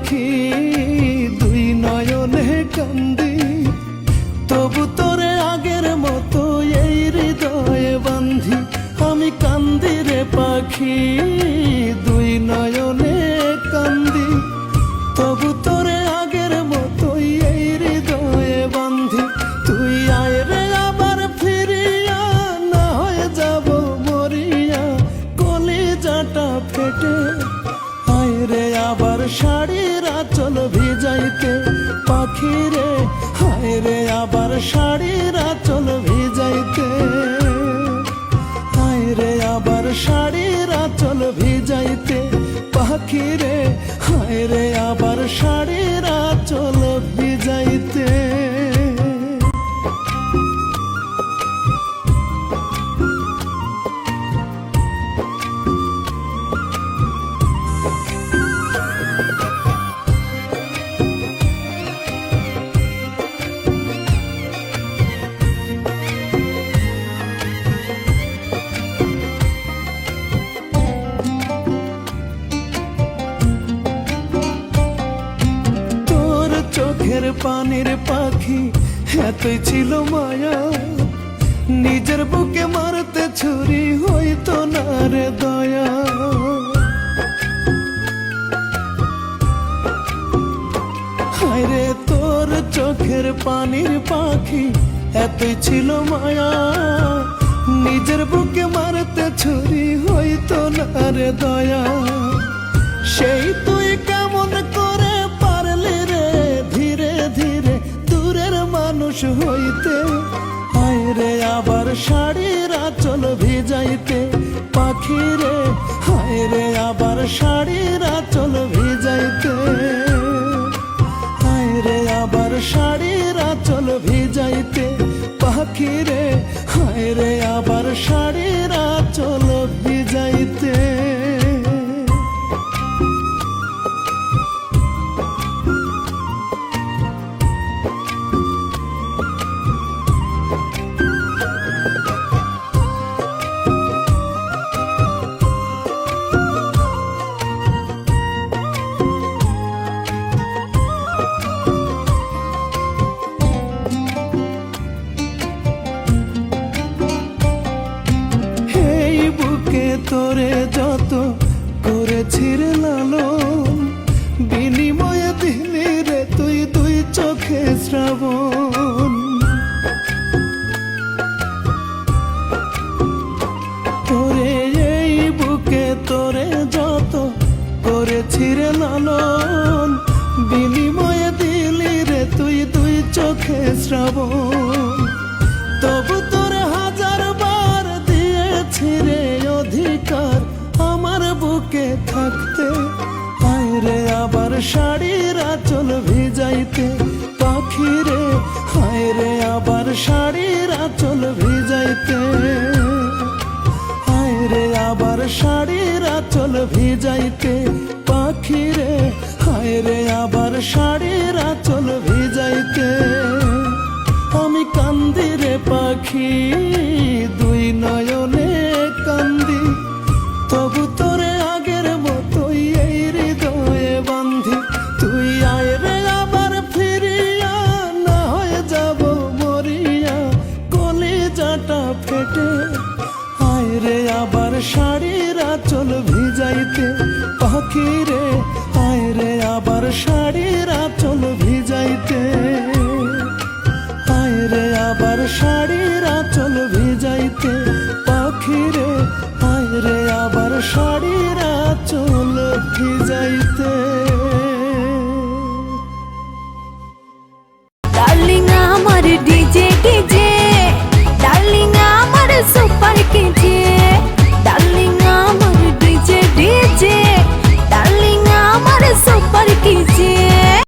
পাখি দুই নয়নে কান্দি, তবু তোরে আগের মতো এই হৃদয়ে বান্ধি। আমি কান্দি রে পাখি দুই নয়নে কান্দি, তবু তোরে আগের মতো এই হৃদয়ে বান্ধি। তুই আয় রে আবার ফিরিয়া, না হয়ে যাব মরিয়া কলিজাটা ফেটে। আয় রে আবার শাড়ির আঁচল ভিজাইতে পাখি রে, হায় রে আবার শাড়ির আঁচল ভিজাইতে। হায় রে আবার শাড়ির আঁচল ভিজাইতে পাখি রে, হায় রে আবার শাড়ির আঁচল ভিজাইতে। চোখের পানির পাখি এতই ছিল মায়া, নিজের বুকে মারতে ছুরি হইতো না রে দয়া। হায় রে তোর চোখের পানির পাখি এতই ছিল মায়া, নিজের বুকে মারতে ছুরি হইতো না রে দয়া। সেই তুই কেমন করে পারলি রে ধীরে ধীরে দূরের মানুষ হইতে। হায় রে আবার শাড়ির আঁচল ভিজাইতে পাখি রে, হায় রে আবার শাড়ির আঁচল ভিজাইতে। হায় রে আবার শাড়ির আঁচল ভিজাইতে পাখি রে, হায় রে আবার শাড়ির আঁচল ভিজাইতে। তোরে যত করেছি রে লালন, বিনিময়ে দিলি রে তুই দুই চোখে শ্রাবণ। তোরে এই বুকে তোরে যত করেছি রে লালন, বিনিময়ে দিলি রে তুই দুই চোখে শ্রাবণ। তবু তোরে হাজার বার দিয়েছি রে অধিকার আমার বুকে থাকতে। হায় রে আবার শাড়ির আঁচল ভিজাইতে পাখি রে, হায় রে আবার শাড়ির আঁচল ভিজাইতে। হায় রে আবার শাড়ির আঁচল ভিজাইতে পাখি রে, হায় রে আবার শাড়ির আঁচল ভিজাইতে। আমি কান্দি রে পাখি দুই নয়নে কান্দি, তবু তোরে আগের মতোই এই হৃদয়ে বান্ধি। তুই আয় রে আবার ফিরিয়া, না হয়ে যাব মরিয়া কলিজাটা ফেটে। আয় রে আবার শাড়ির আঁচল ভিজাইতে পাখি রে, আয় রে আবার শাড়ির আঁচল ভিজাইতে। আয় রে আবার শাড়ির আঁচল ভিজাইতে পাখি রে, আয় রে আবার শাড়ির আঁচল ভিজাইতে।